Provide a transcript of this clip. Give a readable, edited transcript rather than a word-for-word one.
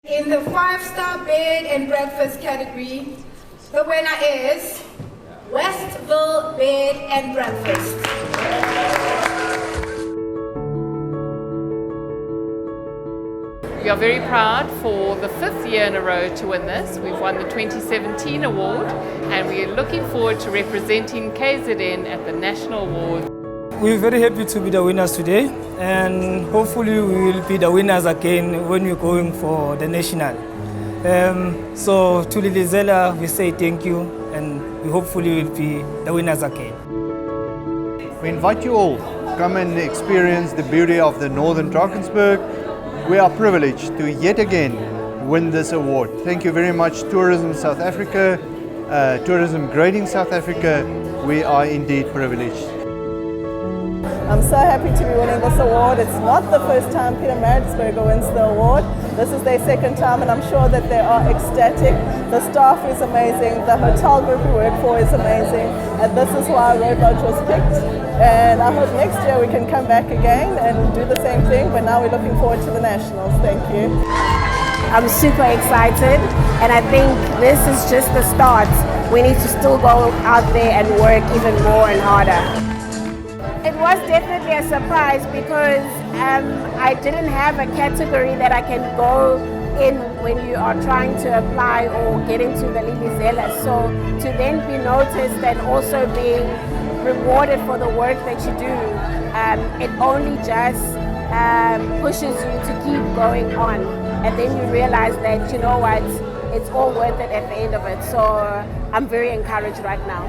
In the 5-star bed and breakfast category, the winner is Westville Bed and Breakfast. We are very proud for the 5th year in a row to win this. We've won the 2017 award and we are looking forward to representing KZN at the National Award. We're very happy to be the winners today, and hopefully we will be the winners again when we're going for the national. So to Lilizela, we say thank you, and we hopefully will be the winners again. We invite you all to come and experience the beauty of the Northern Drakensberg. We are privileged to yet again win this award. Thank you very much, Tourism South Africa, Tourism Grading South Africa. We are indeed privileged. I'm so happy to be winning this award. It's not the first time Pietermaritzburg wins the award. This is their 2nd time, and I'm sure that they are ecstatic. The staff is amazing, the hotel group we work for is amazing, and this is why Road Lodge was picked. And I hope next year we can come back again and do the same thing, but now we're looking forward to the Nationals. Thank you. I'm super excited, and I think this is just the start. We need to still go out there and work even more and harder. It was definitely a surprise because I didn't have a category that I can go in when you are trying to apply or get into the Lilizela. So to then be noticed and also being rewarded for the work that you do, it only just pushes you to keep going on. And then you realize that, you know what, it's all worth it at the end of it. So I'm very encouraged right now.